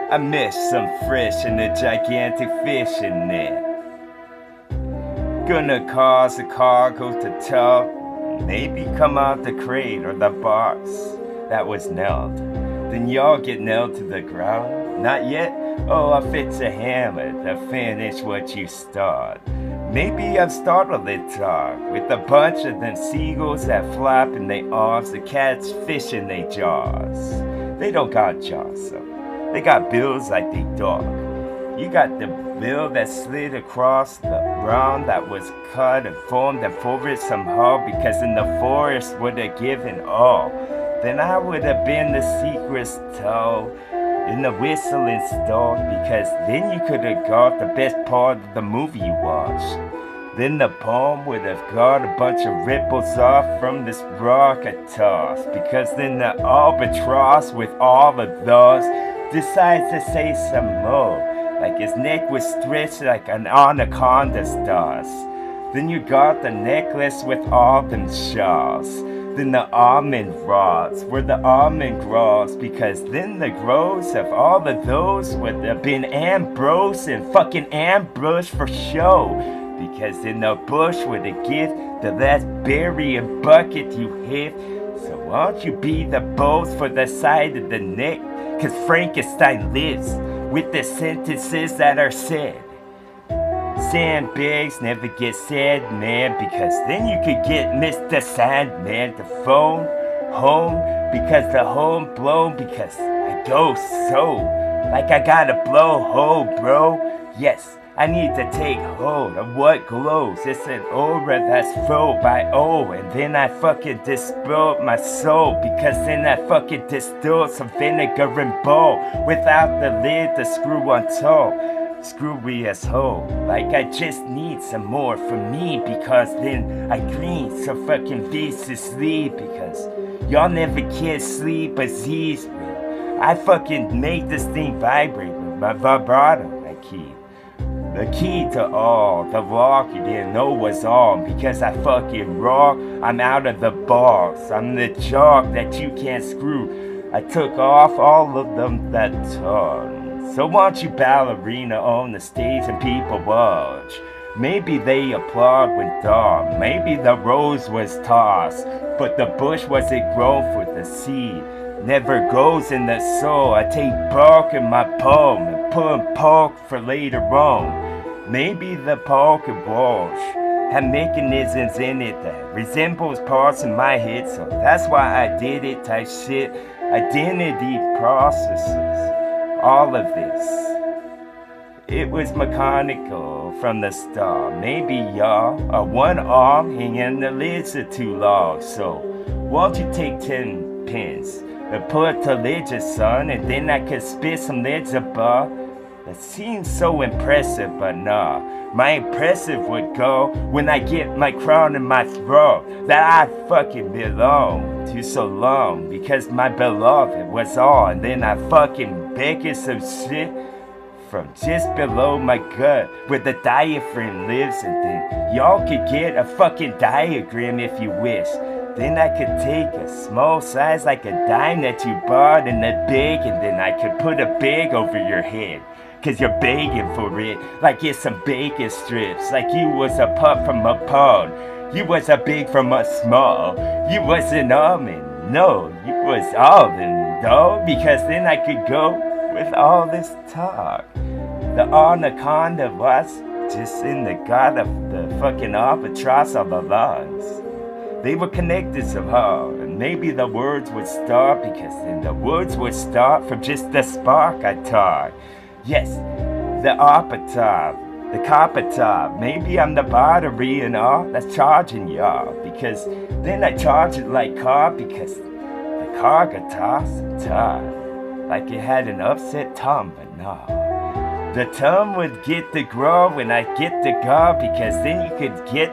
I missed some fish in a gigantic fishing net. Gonna cause the cargo to tug, maybe come out the crate or the box that was nailed. Then y'all get nailed to the ground? Not yet? Oh, I'll fix a hammer to finish what you start. Maybe I've startled it talk with a bunch of them seagulls that flap in their arms, the cats fish in their jaws. They don't got jaws, so they got bills like they dog. You got the bill that slid across the ground that was cut and formed and forward somehow, because in the forest would have given all. Then I would have been the secret's toe in the whistling stall, because then you could have got the best part of the movie you watched. Then the poem would have got a bunch of ripples off from this rock I tossed, because then the albatross with all of those decides to say some more, like his neck was stretched like an anaconda's does. Then you got the necklace with all them shells. Then the almond rods were the almond grows, because then the grows of all of those would have been ambrose and fucking ambush for show, because then the bush would have give the last berry and bucket you hit. So won't you be the both for the side of the neck, cause Frankenstein lives with the sentences that are said. Sandbags never get said, man, because then you could get Mr. Sandman to phone home, because the home blown, because I go so, like I gotta blow hole, bro. Yes, I need to take hold of what glows. It's an aura that's filled by O, and then I fucking dispel my soul, because then I fucking distill some vinegar and bowl without the lid to screw on top. Screw me as whole, like I just need some more for me, because then I green so fucking viciously, because y'all never can sleep as easily. I fucking make this thing vibrate with my vibrato, that key. The key to all, the lock you didn't know was on, because I fucking rock, I'm out of the box, I'm the chalk that you can't screw. I took off all of them that torn. So won't you ballerina on the stage and people watch? Maybe they applaud when dawn, maybe the rose was tossed, but the bush wasn't grown for the seed. Never goes in the soul. I take bark in my poem and put in pork for later on. Maybe the pork and wash have mechanisms in it that resembles parts in my head, so that's why I did it type shit. Identity processes. All of this, it was mechanical from the start. Maybe y'all are one arm hanging the lids are too long. So won't you take 10 pins and put the lids, son, and then I could spit some lids above? That seems so impressive, but nah. My impressive would go when I get my crown in my throat that I fucking belong to so long, because my beloved was all, and then I fucking begging some shit from just below my gut where the diaphragm lives, and then y'all could get a fucking diagram if you wish. Then I could take a small size like a dime that you bought in a bag, and then I could put a bag over your head, cause you're begging for it, like it's some bacon strips, like you was a pup from a pond, you was a big from a small, you was an almond, no, you was almond, though, because then I could go with all this talk. The anaconda was just in the gut of the fucking albatross of the lungs. They were connected somehow, and maybe the words would start, because then the words would start from just the spark I taught. Yes, the appetite, the copper, maybe I'm the battery and all that's charging y'all, because then I charge it like car, because the car got tossed and tied, like it had an upset tongue, but nah. The tongue would get the grow when I get the go, because then you could get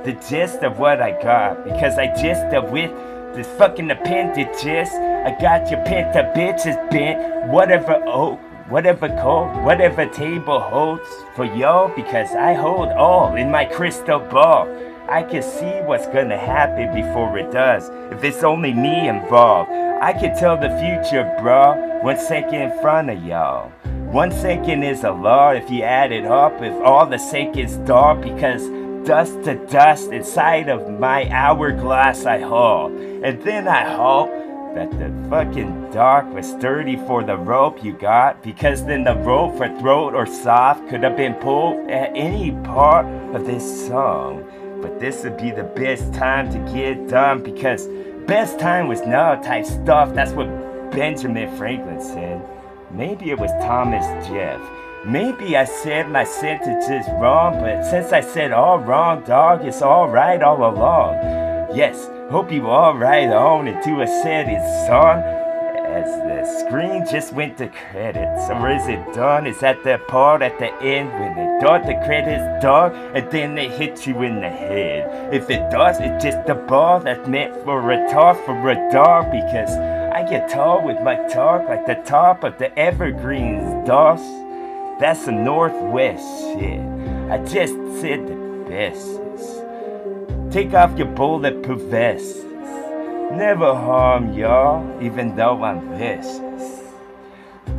the gist of what I got, because I just with this fucking appendages. I got your penta bitches bent, whatever oak, whatever cold, whatever table holds for y'all, because I hold all in my crystal ball. I can see what's gonna happen before it does, if it's only me involved. I can tell the future, bro, 1 second in front of y'all. 1 second is a lot if you add it up, if all the seconds dark, because dust to dust inside of my hourglass I haul. And then I hope that the fucking dark was sturdy for the rope you got, because then the rope for throat or soft could have been pulled at any part of this song. But this would be the best time to get it done, because best time was now type stuff. That's what Benjamin Franklin said. Maybe it was Thomas Jeff. Maybe I said my sentences wrong, but since I said all wrong, dog, it's alright all along. Yes, hope you all right on into a setting song. As the screen just went to credits. Or is it done? Is that the part at the end when they thought the credits done and then they hit you in the head? If it does, it's just a ball that's meant for a toss for a dog, because I get tall with my talk like the top of the evergreens, doss. That's the Northwest shit. I just said the bestest. Take off your bulletproof vests. Never harm y'all, even though I'm vicious.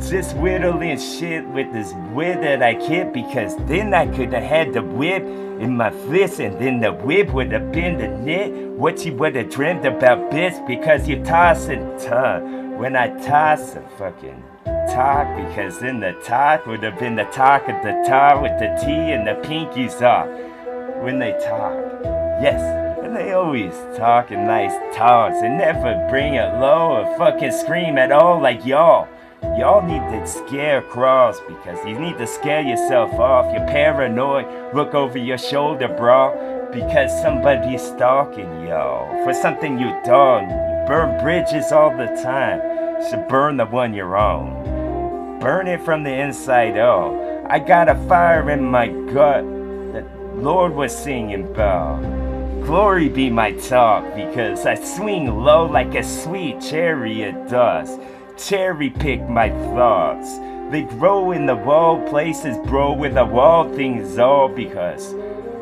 Just whittling shit with this whip that I kept, because then I could have had the whip in my fist, and then the whip would have been the net. What you would have dreamt about, bitch, because you toss and turn. When I toss the fucking talk, because then the talk would have been the talk at the top with the T and the pinkies off. When they talk, yes, and they always talk in nice tones and never bring it low or fucking scream at all like y'all. Y'all need to scare cross, because you need to scare yourself off. You're paranoid, look over your shoulder, bro, because somebody's stalking y'all for something you done. You burn bridges all the time, should burn the one you're on. Burn it from the inside out. I got a fire in my gut that Lord was singing about. Glory be my talk, because I swing low like a sweet chariot does. Cherry pick my thoughts. They grow in the wild places, bro, where the wild things are, because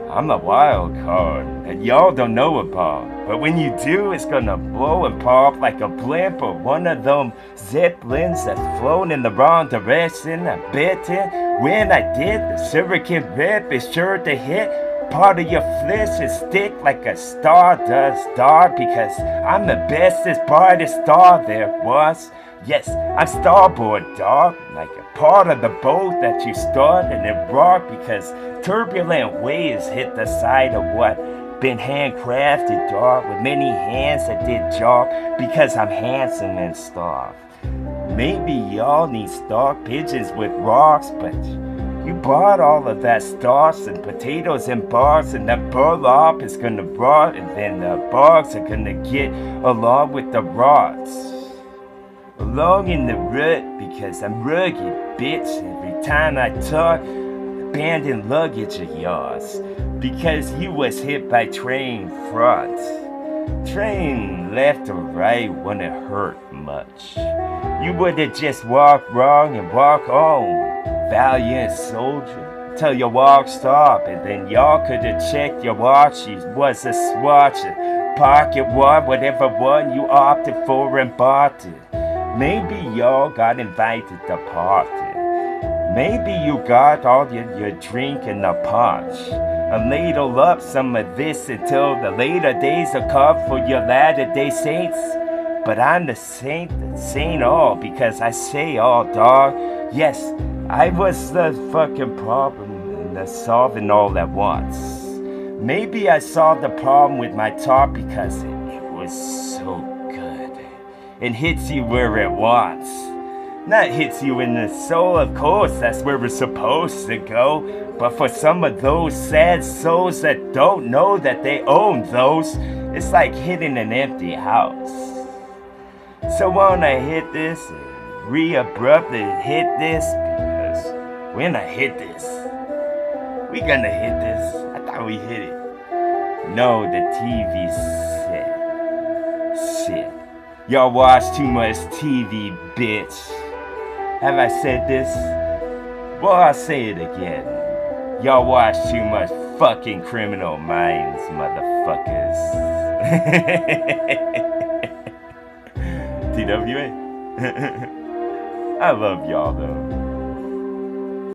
I'm a wild card that y'all don't know about. But when you do, it's gonna blow and pop like a blimp or one of them zeppelins that's flown in the wrong direction. I bet it when I did, the shuriken rip is sure to hit part of your flesh and stick like a stardust star, because I'm the bestest, brightest star there was. Yes, I'm starboard, dog, like a part of the boat that you started and it rocked, because turbulent waves hit the side of what been handcrafted, dog, with many hands that did job, because I'm handsome and stuff. Maybe y'all need stock pigeons with rocks, but you bought all of that starch and potatoes and barks, and that burlap is gonna rot, and then the barks are gonna get along with the rots. Along in the rut, because I'm rugged, bitch. Every time I talk, abandoned luggage of yours, because you was hit by train front. Train left or right wouldn't hurt much. You would've just walked wrong and walk on, valiant soldier, till your walk stopped, and then y'all could've checked your watch. You was a swatch, a pocket one, whatever one you opted for and bought it. Maybe y'all got invited to party. Maybe you got all your drink in the punch. And ladle up some of this until the later days will come for your latter-day saints. But I'm the saint that saint all, because I say all, dog. Yes, I was the fucking problem and the solving all at once. Maybe I solved the problem with my talk because it was so good. It hits you where it wants. Not hits you in the soul, of course, that's where we're supposed to go. But for some of those sad souls that don't know that they own those, it's like hitting an empty house. So when I hit this, abruptly hit this, because when I hit this, we gonna hit this. I thought we hit it. No, the TV set. Shit. Y'all watch too much TV, bitch. Have I said this? Well, I'll say it again. Y'all watch too much fucking Criminal Minds, motherfuckers. TWA. I love y'all though.